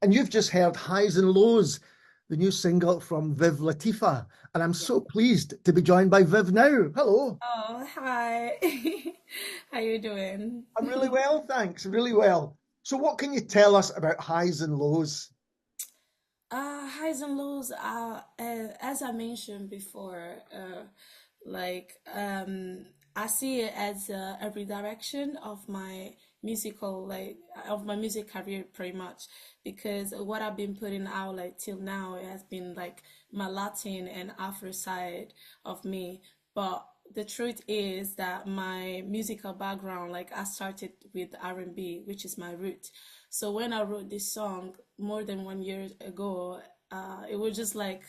And you've just heard Highs and Lows, the new single from Viv Latifa. And I'm Yeah. so pleased to be joined by Viv now. Hello. Oh, hi. How you doing? I'm really well, thanks. Really well. So, what can you tell us about Highs and Lows? Highs and lows are, as I mentioned before, I see it as a redirection of my of my music career pretty much, because what I've been putting out like till now it has been like my Latin and Afro side of me. But the truth is that my musical background, like I started with R&B, which is my root. So when I wrote this song more than 1 year ago, it was just like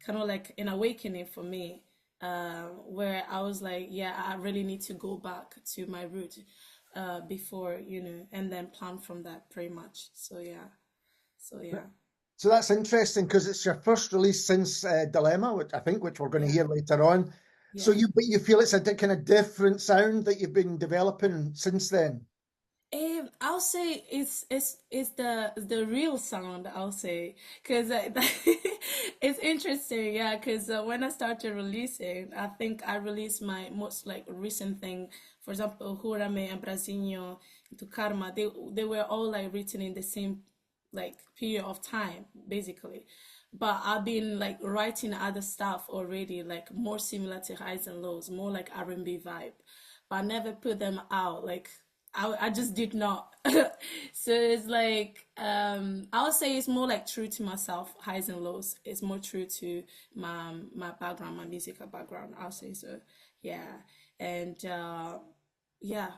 kind of like an awakening for me, where I was like, yeah, I really need to go back to my root before, and then plan from that pretty much. So yeah, so yeah, So that's interesting because it's your first release since Dilemma, which we're going to yeah, hear later on. So yeah. but you feel it's a kind of different sound that you've been developing since then. I'll say it's the real sound. I'll say because it's interesting, yeah. Because when I started releasing, I think I released my most like recent thing. For example, Hurame and Brasinho to Karma. They were all like written in the same like period of time, basically. But I've been like writing other stuff already, like more similar to highs and lows, more like R&B vibe. But I never put them out. Like I just did not. So it's like I would say it's more like true to myself, highs and lows. It's more true to my background, my musical background. I'll say so. Yeah. And yeah.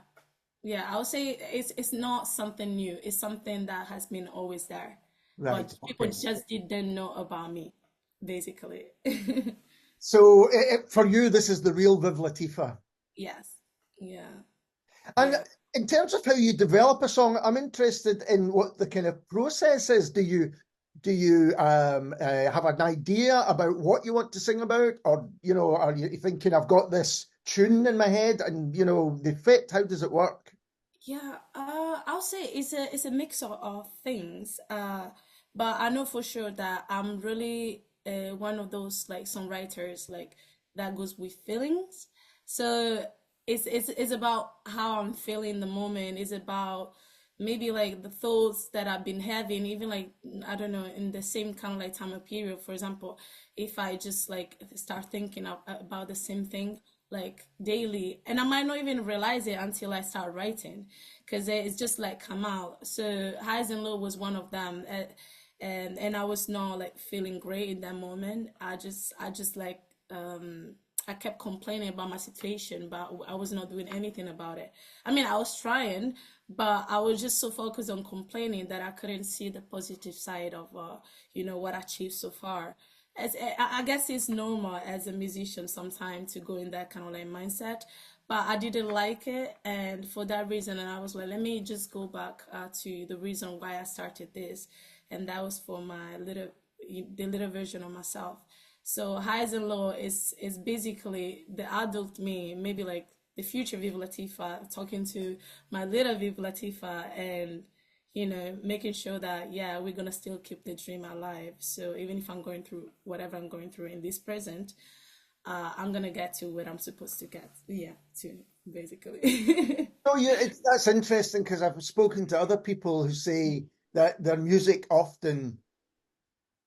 Yeah, I would say it's not something new. It's something that has been always there. Right. But people Okay. just didn't know about me, basically. So for you, this is the real Viv Latifa. Yes. Yeah. And Yeah. in terms of how you develop a song, I'm interested in what the kind of process is. Do you have an idea about what you want to sing about, or are you thinking I've got this tune in my head and they fit? How does it work? Yeah, I'll say it's a mix of things. But I know for sure that I'm really one of those like songwriters like that goes with feelings. So it's about how I'm feeling the moment. It's about maybe like the thoughts that I've been having, even like I don't know, in the same kind of like time of period. For example, if I just like start thinking about the same thing like daily, and I might not even realize it until I start writing, because it's just like come out. So highs and low was one of them, and I was not like feeling great in that moment. I just like I kept complaining about my situation, but I was not doing anything about it. I mean, I was trying, but I was just so focused on complaining that I couldn't see the positive side of what I achieved so far. As I guess it's normal as a musician sometimes to go in that kind of like mindset, but I didn't like it, and for that reason, and I was like, let me just go back to the reason why I started this, and that was for the little version of myself. So highs and low is basically the adult me, maybe like the future Viv Latifa talking to my little Viv Latifa, and making sure that yeah, we're gonna still keep the dream alive. So even if I'm going through whatever I'm going through in this present, I'm gonna get to where I'm supposed to get. Yeah, to basically. Oh, yeah, that's interesting because I've spoken to other people who say that their music often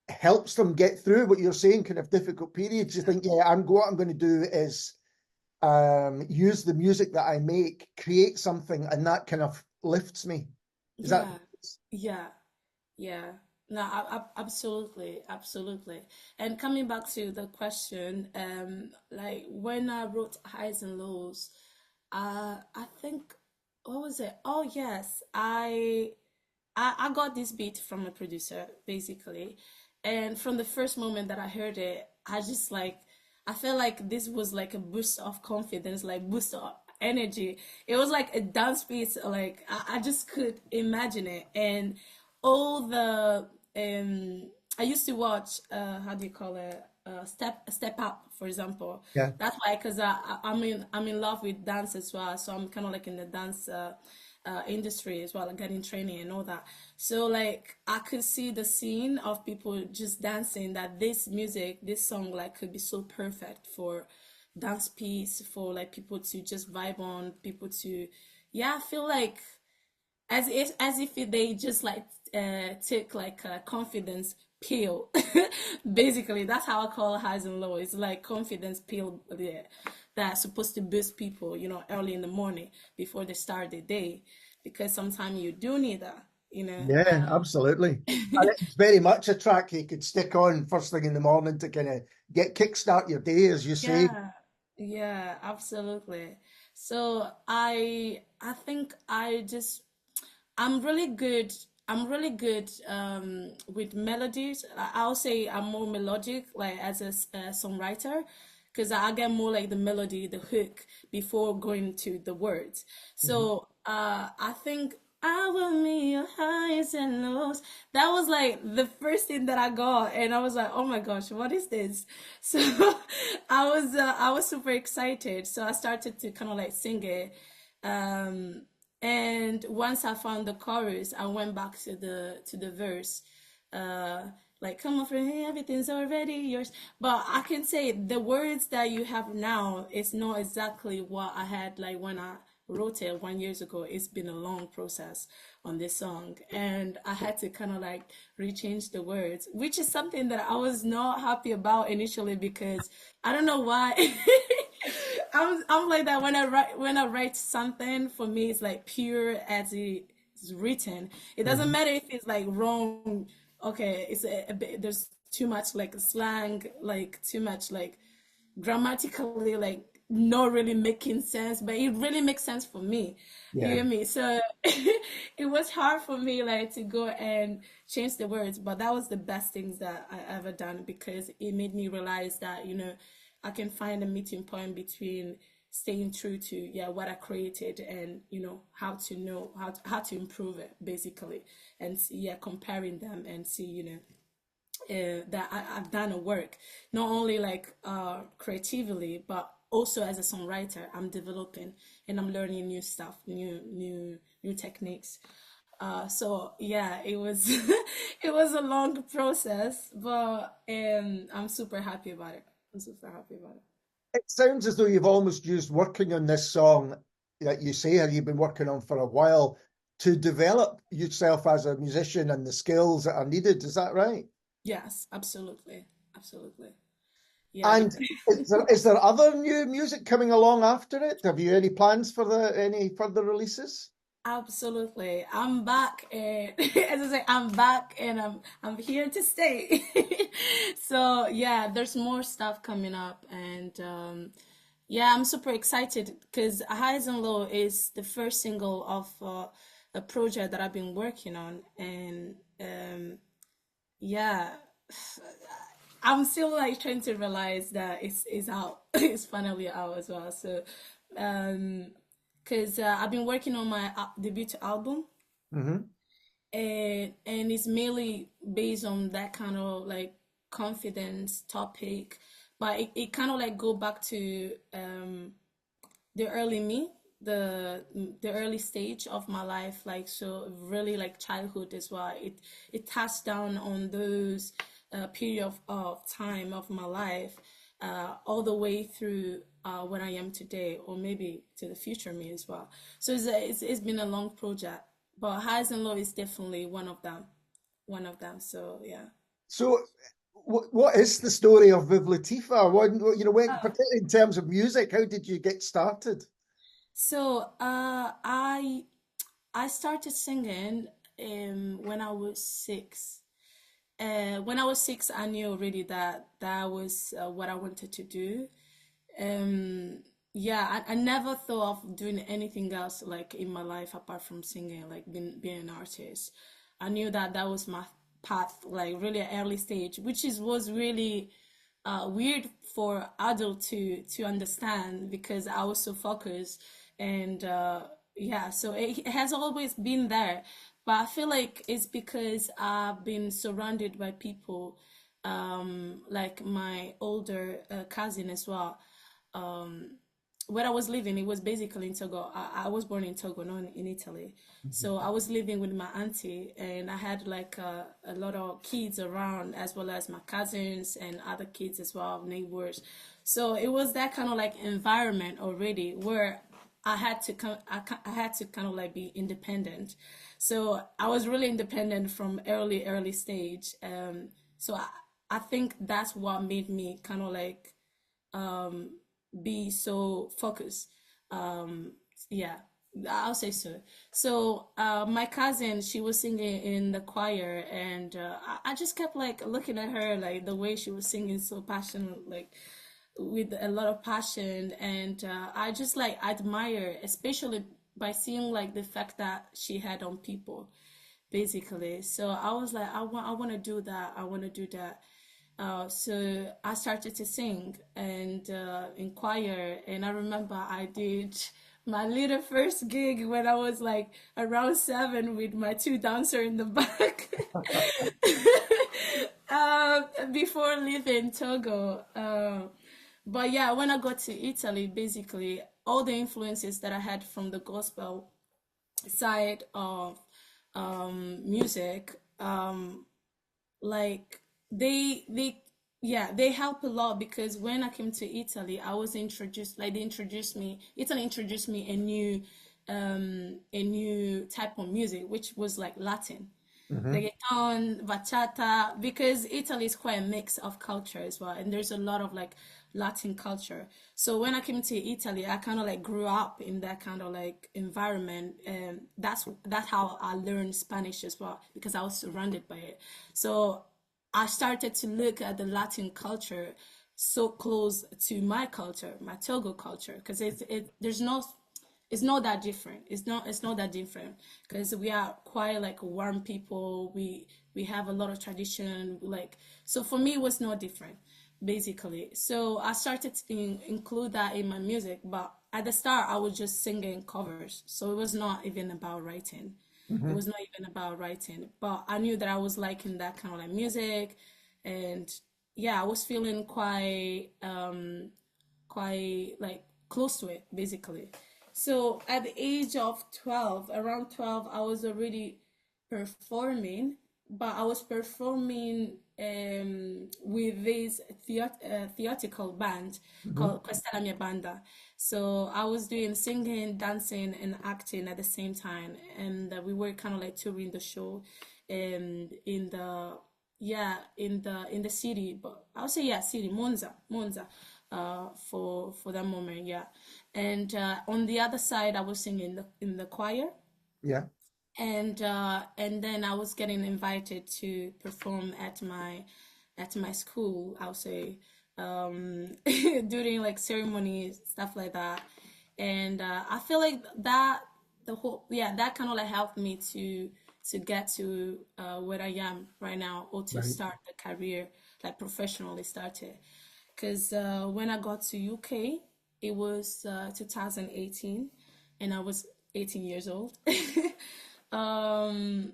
helps them get through what you're saying, kind of difficult periods. You think, yeah, what I'm going to do is use the music that I make, create something, and that kind of lifts me. Is that Yeah, yeah, yeah. No, absolutely, absolutely. And coming back to the question, like when I wrote highs and lows, I think what was it? Oh yes, I got this beat from a producer basically, and from the first moment that I heard it, I felt like this was like a boost of confidence, like boost of energy. It was like a dance piece, like I just could imagine it, and all the I used to watch how do you call it, step up, for example. yeah? That's why, because I'm in love with dance as well, so I'm kind of like in the dance industry as well, like getting training and all that. So like I could see the scene of people just dancing, that this music, this song like could be so perfect for dance piece, for like people to just vibe on, people to, yeah, I feel like as if they just like took like a confidence pill. Basically that's how I call highs and lows. It's like confidence pill, yeah, that's supposed to boost people, early in the morning before they start the day, because sometimes you do need that, Yeah, absolutely. And it's very much a track you could stick on first thing in the morning to kind of get kickstart your day, as you say. Yeah, yeah, absolutely. So I think I'm really good. I'm really good with melodies. I'll say I'm more melodic, like as a songwriter, because I get more like the melody, the hook before going to the words. Mhm. So I think I will meet your highs and lows. That was like the first thing that I got, and I was like, oh my gosh, what is this? So I was super excited. So I started to kind of like sing it. Um, and once I found the chorus, I went back to the verse. Uh, like, come on, friend, everything's already yours. But I can say the words that you have now is not exactly what I had like when I wrote it 1 year ago. It's been a long process on this song, and I had to kind of like rechange the words, which is something that I was not happy about initially, because I don't know why. I'm like that when I write something. For me, it's like pure as it's written. It doesn't Mhm. matter if it's like wrong. Okay, it's a bit, there's too much like slang, like too much like grammatically like not really making sense, but it really makes sense for me. You Yeah. hear me? So it was hard for me like to go and change the words, but that was the best things that I ever done, because it made me realize that I can find a meeting point between staying true to, yeah, what I created, and how to know how to improve it, basically, and see, yeah, comparing them and see, that I've done a work, not only like creatively, but also as a songwriter. I'm developing and I'm learning new stuff, new techniques. So yeah, it was it was a long process, but I'm super happy about it. I'm super happy about it. It sounds as though you've almost used working on this song that you say you've been working on for a while to develop yourself as a musician and the skills that are needed. Is that right? Yes, absolutely, absolutely. Yeah, And because is there other new music coming along after it? Have you any plans for any further releases? absolutely. I'm back, and as I say, I'm back and I'm here to stay. So yeah, there's more stuff coming up, and yeah, I'm super excited because Highs and Low is the first single of a project that I've been working on, and yeah, I'm still like trying to realize that it's out. It's finally out as well. So, um, because I've been working on my debut album, Hmm. and it's mainly based on that kind of like confidence topic, but it kind of like go back to the early me, the early stage of my life, like, so really like childhood as well. It touched down on those period of time of my life, all the way through when I am today, or maybe to the future me as well. So it's been a long project, but highs and lows is definitely one of them. So yeah. So, what is the story of Viv Latifa? When, particularly in terms of music, how did you get started? So I started singing when I was 6. When I was 6, I knew already that that was what I wanted to do. Um, yeah, I never thought of doing anything else like in my life apart from singing, like being an artist. I knew that that was my path, like really an early stage, which was really weird for adult to understand, because I was so focused, and yeah, so it has always been there. But I feel like it's because I've been surrounded by people, like my older cousin as well. where I was living, it was basically in Togo. I was born in Togo, not in Italy. So I was living with my auntie, and I had like a lot of kids around, as well as my cousins and other kids as well, neighbors. So it was that kind of like environment already where I had to kind of like be independent. So I was really independent from early stage. So I think that's what made me kind of like um, be so focused. Um, yeah, I'll say so. So my cousin, she was singing in the choir, and I just kept like looking at her, like the way she was singing so passionate, like with a lot of passion, and I just like admire, especially by seeing like the fact that she had on people, basically. So I was like, I want to do that. I want to do that. So I started to sing and in choir, and I remember I did my little first gig when I was like around 7 with my two dancers in the back. Before leaving Togo. But yeah, when I got to Italy, basically all the influences that I had from the gospel side of music, like they yeah, they help a lot, because when I came to Italy, I was introduced, like they introduced me, Italy introduced me a new type of music, which was like Latin, Hmm. reggaeton, bachata, because Italy is quite a mix of culture as well, and there's a lot of like Latin culture. So when I came to Italy, I kind of like grew up in that kind of like environment, and that's how I learned Spanish as well, because I was surrounded by it. So I started to look at the Latin culture so close to my culture, my Togo culture, because there's no, it's not that different. It's not that different, because we are quite like warm people. We have a lot of tradition. Like, so for me, it was not different, basically. So I started to include that in my music, but at the start, I was just singing covers. So it was not even about writing. It Hmm. was not even about writing, but I knew that I was liking that kind of like music, and yeah, I was feeling quite like close to it, basically. So at the age of 12, around 12, I was already performing, but I was performing with this theatrical band Hmm. called Questa la mia banda. So I was doing singing, dancing, and acting at the same time, and we were kind of like touring the show, in the yeah, in the city, but I would say, yeah, city, Monza, for that moment, yeah. And on the other side, I was singing in the choir, Yeah. and then I was getting invited to perform at my school, I'll say, during like ceremonies, stuff like that. And I feel like that the whole yeah, that kind of like helped me to get to where I am right now, or to Right. start the career like professionally started. Because when I got to UK, it was 2018, and I was 18 years old. um,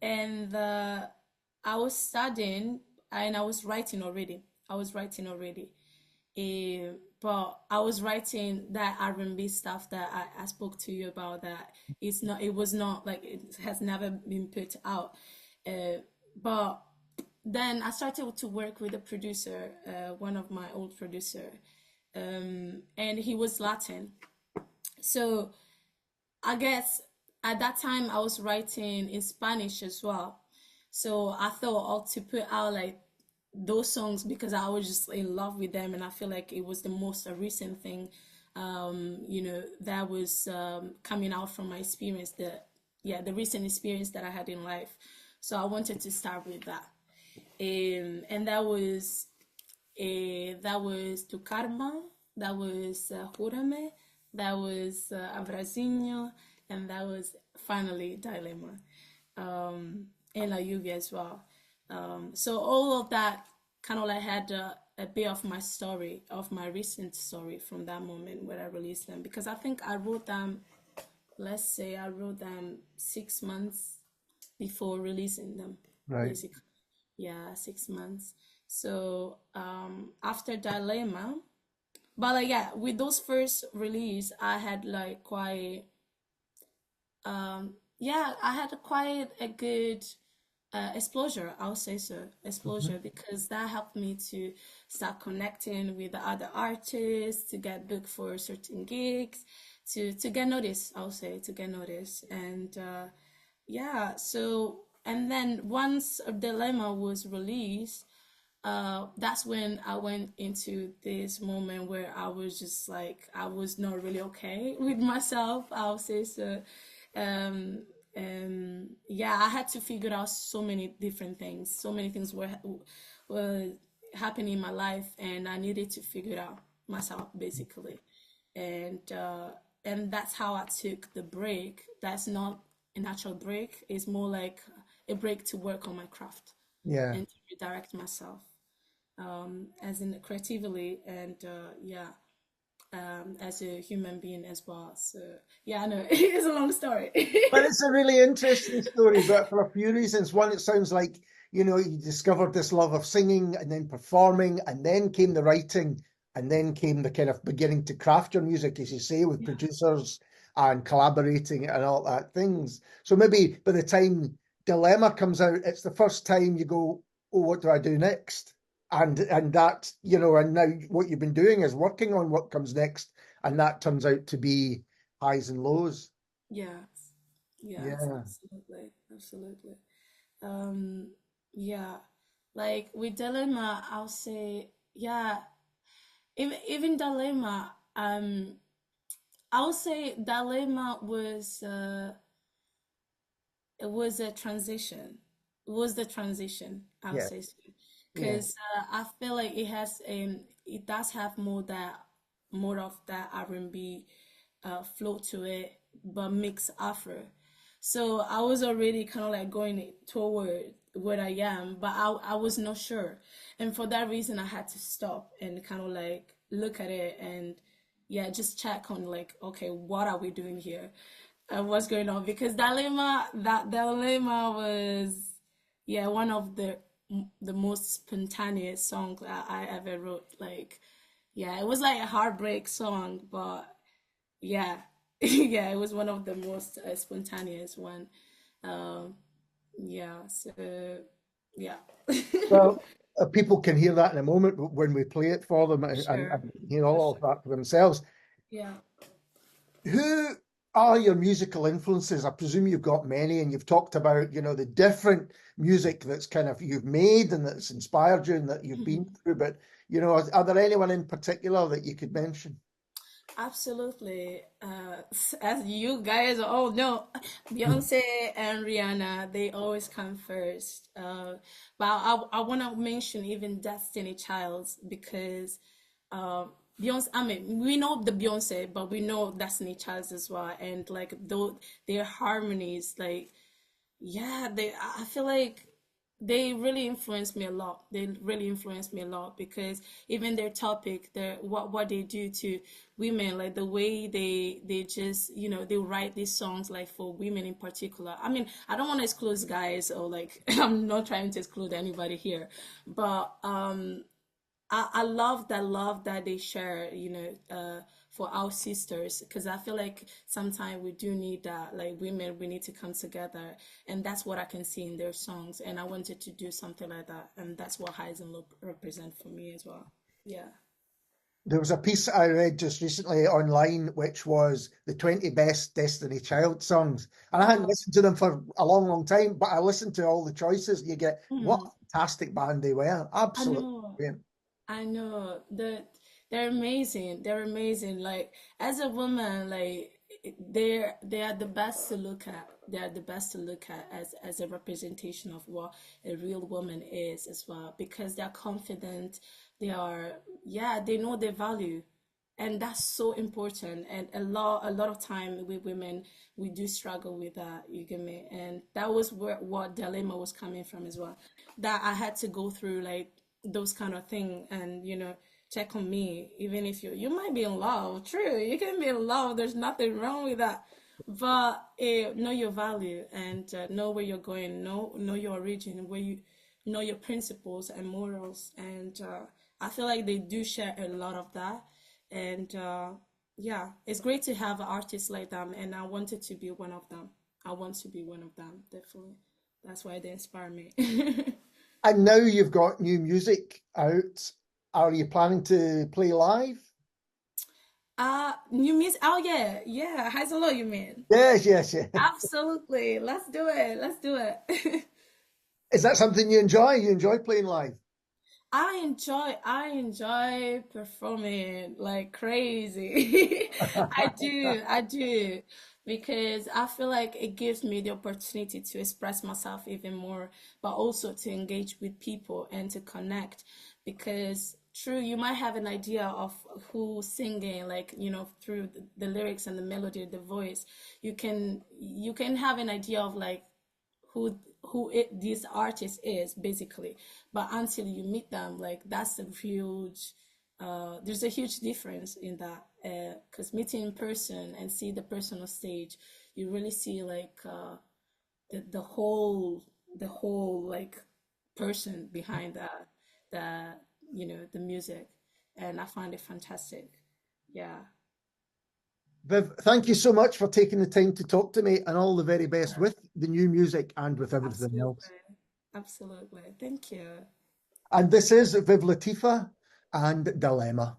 and I was studying, and I was writing already. I was writing already. But I was writing that R&B stuff that I spoke to you about, that it was not like, it has never been put out. But then I started to work with a producer, one of my old producer, and he was Latin. So I guess at that time I was writing in Spanish as well. So I thought, to put out like those songs, because I was just in love with them, and I feel like it was the most recent thing, that was coming out from my experience, the recent experience that I had in life. So I wanted to start with that, and that was Tu Karma, that was Júrame, that was Abrazinho, and that was finally Dilemma, and La Lluvia as well. So all of that kind of like had a bit of my story, of my recent story, from that moment where I released them, because I think I wrote them, let's say I wrote them 6 months before releasing them, Right. basically. Yeah, 6 months. So after Dilemma, But like yeah, with those first release, I had like quite yeah, I had quite a good exposure, I'll say so, Mhm. exposure, because that helped me to start connecting with the other artists, to get booked for certain gigs, to get noticed, I'll say, to get noticed. And yeah, so and then once Dilemma was released, that's when I went into this moment where I was just like I was not really okay with myself. I'll say so. Um, yeah, I had to figure out so many different things. So many things were happening in my life, and I needed to figure it out myself basically. And and that's how I took the break. That's not an actual break. It's more like a break to work on my craft Yeah. and to redirect myself as in creatively and yeah, as a human being as well. So yeah, I know it's a long story. But it's a really interesting story, but for a few reasons. One, it sounds like, you discovered this love of singing and then performing, and then came the writing, and then came the kind of beginning to craft your music, as you say, with Yeah, producers and collaborating and all that things. So maybe by the time Dilemma comes out, it's the first time you go, oh, what do I do next? And that, and now what you've been doing is working on what comes next, and that turns out to be highs and lows. yes, yes, Yeah. absolutely, absolutely. Um, yeah, like with Dilemma, I'll say, yeah, even Dilemma, I'll say Dilemma was it was a transition. It was the transition, I'll Yeah, say so. yeah, Because I feel like it does have more of that R&B flow to it, but mix Afro. So I was already kind of like going toward where I am, but I was not sure. And for that reason, I had to stop and kind of like look at it and yeah, just check on like, okay, what are we doing here? What's going on? Because that dilemma was, yeah, one of the most spontaneous songs I ever wrote. Like, yeah, it was like a heartbreak song, but yeah, yeah, it was one of the most spontaneous one. Um, yeah, so yeah, well, people can hear that in a moment when we play it for them, and, and, sure, and for all of sure, that for themselves. yeah. Who are your musical influences? I presume you've got many, and you've talked about, the different music that's kind of you've made and that's inspired you and that you've been through. But, are there anyone in particular that you could mention? Absolutely. As you guys all know, Beyonce and Rihanna, they always come first. But I want to mention even Destiny Childs because Beyonce, I mean, we know the Beyonce, but we know Destiny Childs as well. And like, though their harmonies, like, yeah, I feel like they really influenced me a lot. They really influenced me a lot because even their topic, their what they do to women, like the way they just, they write these songs like for women in particular. I mean, I don't want to exclude guys or like I'm not trying to exclude anybody here, but I love that they share, for our sisters, because I feel like sometimes we do need that, like women, we need to come together, and that's what I can see in their songs. And I wanted to do something like that, and that's what Highs and Low represent for me as well. Yeah. There was a piece I read just recently online, which was the 20 best Destiny Child songs. And I hadn't Oh, listened to them for a long, long time, but I listened to all the choices. You get what mhm. a fantastic band they were. I Absolutely know. brilliant. I know they're amazing. They're amazing. Like as a woman, like they are the best to look at. They are the best to look at as a representation of what a real woman is as well. Because they're confident. They are yeah. They know their value, and that's so important. And a lot of time we women we do struggle with that. You get me? And that was where what dilemma was coming from as well. That I had to go through like those kind of thing and check on me even if you might be in love, true, you can be in love, there's nothing wrong with that, but know your value and know where you're going, know your origin, where you know your principles and morals, and I feel like they do share a lot of that, And yeah, it's great to have artists like them, and I wanted to be one of them. I want to be one of them, definitely. That's why they inspire me. And now you've got new music out. Are you planning to play live? New music. Oh yeah, yeah. Hi, hello, you mean? Yes, yes, yeah. Absolutely. Let's do it. Let's do it. Is that something you enjoy? You enjoy playing live? I enjoy performing like crazy. I do, because I feel like it gives me the opportunity to express myself even more, but also to engage with people and to connect. Because true, you might have an idea of who's singing, like, through the lyrics and the melody, the voice. You can have an idea of like this artist is basically, but until you meet them, like that's a huge there's a huge difference in that, because meeting in person and see the person on stage, you really see like the whole like person behind the music, and I find it fantastic. Yeah. Viv, thank you so much for taking the time to talk to me, and all the very best with the new music and with everything else. Absolutely. Absolutely. Thank you. And this is Viv Latifa and Dilemma.